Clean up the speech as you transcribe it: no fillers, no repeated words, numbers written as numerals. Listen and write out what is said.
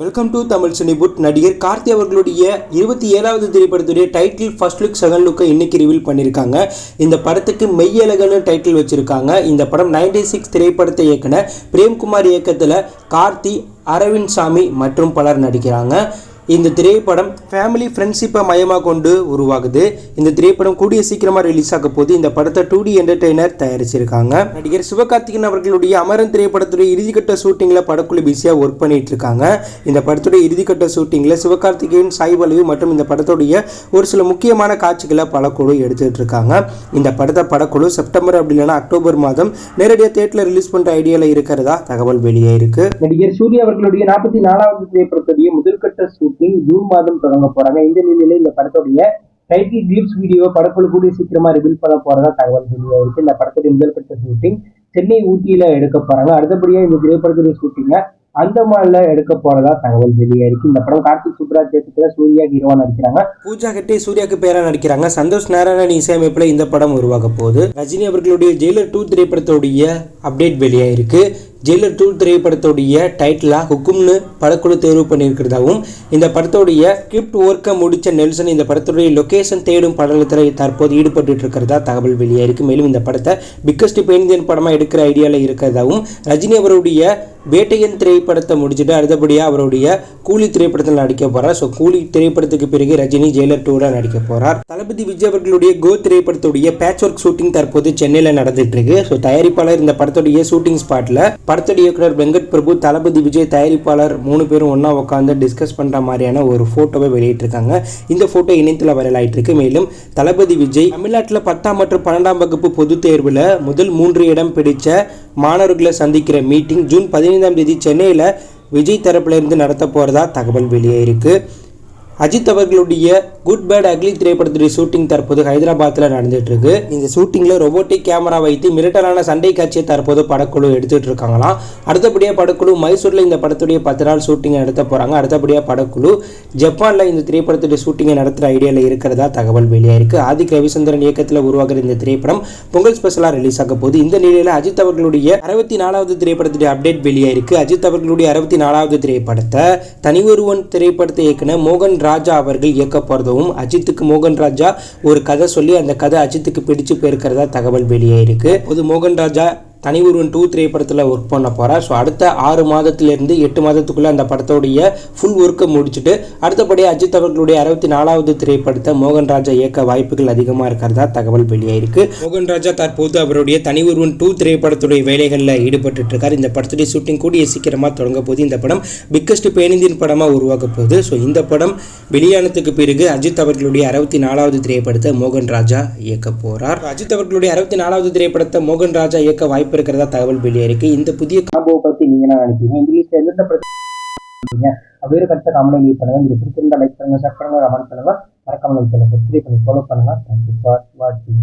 Welcome to Tamil சினிபுட். நடிகர் கார்த்தி அவர்களுடைய 27வது திரைப்படத்துடைய title first look second லுக்கை இன்னைக்கு ரிவீல் பண்ணியிருக்காங்க. இந்த படத்துக்கு மெய்யழகன்னு டைட்டில் வச்சிருக்காங்க. இந்த படம் 96 திரைப்படத்தை இயக்குன பிரேம்குமார் இயக்கத்தில் கார்த்தி, அரவிந்த் சாமி மற்றும் பலர் நடிக்கிறாங்க. இந்த திரைப்படம் ஃபேமிலி ஃப்ரெண்ட்ஷிப்பை மையமாக கொண்டு உருவாகுது. இந்த திரைப்படம் கூடிய சீக்கிரமாக ரிலீஸ் ஆக போது. இந்த படத்தை 2D என்டர்டெய்னர் தயாரிச்சிருக்காங்க. நடிகர் சிவகார்த்திகேயன் அவர்களுடைய அமரன் திரைப்படத்துடைய இறுதிக்கட்ட ஷூட்டிங்கில் படக்குழு பிஸியாக ஒர்க் பண்ணிட்டு இருக்காங்க. இந்த படத்துடைய இறுதிக்கட்ட ஷூட்டிங்கில் சிவகார்த்திகேயன், சாய் பல்லவி மற்றும் இந்த படத்துடைய ஒரு சில முக்கியமான காட்சிகளை படக்குழு எடுத்துட்டு இருக்காங்க. இந்த படத்தை படக்குழு செப்டம்பர் அப்படி இல்லைன்னா அக்டோபர் மாதம் நேரடியாக தியேட்டரில் ரிலீஸ் பண்ணுற ஐடியாவில் இருக்கிறதா தகவல் வெளியே இருக்கு. நடிகர் சூர்யா அவர்களுடைய 44வது திரைப்படத்துடைய முதல்கட்ட ஜூன் மாதம் தொடங்க போறாங்க. இந்த நிலையில இந்த படத்துடைய டைட்டில் கிளிப்ஸ் வீடியோ படக்குழு கூடிய சீக்கிரமா ரிவீல் பண்ண போறதா தகவல் வெளியாக இருக்கு. இந்த படத்துடைய முதல் கட்ட ஷூட்டிங் சென்னை, ஊட்டியில எடுக்க போறாங்க. அடுத்தபடியா இந்த திரைப்படத்துடைய ஷூட்டிங்க அந்தமான்ல எடுக்க போறதா தகவல் வெளியாக இருக்கு. இந்த படம் கார்த்திக் சுப்ராஜ் இயக்கத்துல சூர்யா ஹீரோவா நடிக்கிறாங்க. பூஜா ஹெக்டே சூர்யாக்கு பேரா நடிக்கிறாங்க. சந்தோஷ் நாராயணன் இசையமைப்புல இந்த படம் உருவாக போகுது. ரஜினி அவர்களுடைய ஜெயிலர் 2 திரைப்படத்துடைய அப்டேட் வெளியாக இருக்கு. ஜெயிலர் 2 திரைப்படத்துடைய டைட்டிலா ஹுக்கும்னு படக்குழு தேர்வு பண்ணியிருக்கிறதாவும், இந்த படத்துடைய ஸ்கிரிப்ட் ஒர்க்கை முடிச்ச நெல்சன் இந்த படத்துடைய லொகேஷன் தேடும் படத்தில் தற்போது ஈடுபட்டு இருக்கிறதா தகவல் வெளியாக இருக்கு. மேலும் இந்த படத்தை பிக்கஸ்ட் பேன் இந்தியன் படமா எடுக்கிற ஐடியாவில் இருக்கிறதாவும், ரஜினி அவருடைய வேட்டையன் திரைப்படத்தை முடிச்சுட்டு அடுத்தபடியாக அவருடைய கூலி திரைப்படத்தில் நடிக்க போறார். ஸோ கூலி திரைப்படத்துக்கு பிறகு ரஜினி ஜெயிலர் 2 நடிக்க போறார். தளபதி விஜய் அவர்களுடைய கோ திரைப்படத்துடைய பேட்ச் ஒர்க் ஷூட்டிங் தற்போது சென்னையில் நடந்துட்டு இருக்கு. ஸோ தயாரிப்பாளர் இந்த படத்துடைய ஷூட்டிங் ஸ்பாட்ல படத்துடைய இயக்குனர் வெங்கட் பிரபு, தளபதி விஜய், தயாரிப்பாளர் 3 பேரும் ஒன்னா உட்காந்து டிஸ்கஸ் பண்ற மாதிரியான ஒரு போட்டோவை வெளியிட்டிருக்காங்க. இந்த போட்டோ இணையத்தில் வைரல் ஆயிட்டு இருக்கு. மேலும் தளபதி விஜய் தமிழ்நாட்டில் 10ஆம் மற்றும் 12ஆம் வகுப்பு பொதுத் தேர்வில் முதல் 3 இடம் பிடிச்ச மாணவர்களை சந்திக்கிற மீட்டிங் ஜூன் 15ஆம் தேதி சென்னையில் விஜய் தரப்புல இருந்து நடத்த போறதா தகவல் வெளியே இருக்கு. அஜித் அவர்களுடைய குட் பேட் அக்லி திரைப்படத்துடைய ஷூட்டிங் தற்போது ஹைதராபாத்தில் நடந்துட்டு இருக்கு. இந்த ஷூட்டிங்ல ரொபோட்டிக் கேமரா வைத்து மிரட்டலான சண்டை காட்சியை தற்போது படக்குழு எடுத்துட்டு இருக்காங்களாம். அடுத்தபடியாக படக்குழு மைசூர்ல இந்த படத்துடைய 10 நாள் ஷூட்டிங்கை நடத்த போறாங்க. அடுத்தபடியாக படக்குழு ஜப்பான்ல இந்த திரைப்படத்துடைய ஷூட்டிங்கை நடத்துற ஐடியாவில் இருக்கிறதா தகவல் வெளியாக இருக்கு. ஆதிக் ரவிச்சந்திரன் இயக்கத்தில் உருவாகிற இந்த திரைப்படம் பொங்கல் ஸ்பெஷலா ரிலீஸ் ஆக போகுது. இந்த நிலையில அஜித் அவர்களுடைய 64வது திரைப்படத்துடைய அப்டேட் வெளியாக இருக்கு. அஜித் அவர்களுடைய 64வது திரைப்படத்தை தனி ஒருவன் திரைப்படத்தை இயக்குன மோகன் ராஜா அவர்கள் இயக்க போறதும், அஜித்துக்கு மோகன் ராஜா ஒரு கதை சொல்லி அந்த கதை அஜித்துக்கு பிடிச்சு போயிருக்கிறதா தகவல் வெளியே இருக்கு. மோகன் ராஜா தனி ஒருவன் 2 திரைப்படத்தில் ஒர்க் பண்ண போகிறார். ஸோ அடுத்த 6 மாதத்திலிருந்து 8 மாதத்துக்குள்ளே அந்த படத்தோடைய ஃபுல் ஒர்க்கை முடிச்சுட்டு அடுத்தபடியாக அஜித் அவர்களுடைய 64வது திரைப்படத்தை மோகன் ராஜா இயக்க வாய்ப்புகள் அதிகமாக இருக்கிறதா தகவல் வெளியாயிருக்கு. மோகன் ராஜா தற்போது அவருடைய தனி ஒருவன் 2 திரைப்படத்துடைய வேலைகளில் ஈடுபட்டு இருக்கார். இந்த படத்துடைய ஷூட்டிங் கூடிய சீக்கிரமாக தொடங்க போது. இந்த படம் பிக்கஸ்ட் பேன் இந்தியன் படமாக உருவாக்க போகுது. ஸோ இந்த படம் வெளியானதுக்கு பிறகு அஜித் அவர்களுடைய 64வது திரைப்படத்தை மோகன் ராஜா இயக்க போகிறார். அஜித் அவர்களுடைய 64வது திரைப்படத்தை மோகன் ராஜா இயக்க வாய்ப்பு இருக்கிறதா தகவல் வெளியே இருக்கு. இந்த புதிய காம்போவை பத்தி நீங்க என்ன நினைக்கிறீங்க? இந்த லிஸ்ட்ல எந்த பிரச்சனை வேறு கருத்தை கமெண்ட் லீவ் பண்ணுங்க. இது பிடிச்சிருந்தா லைக் பண்ணுங்க, ஷேர் பண்ணுங்க, கமெண்ட் பண்ணுங்க, மறக்காம சப்ஸ்கிரைப் பண்ணி ஃபாலோ பண்ணுங்க. Thank you for watching.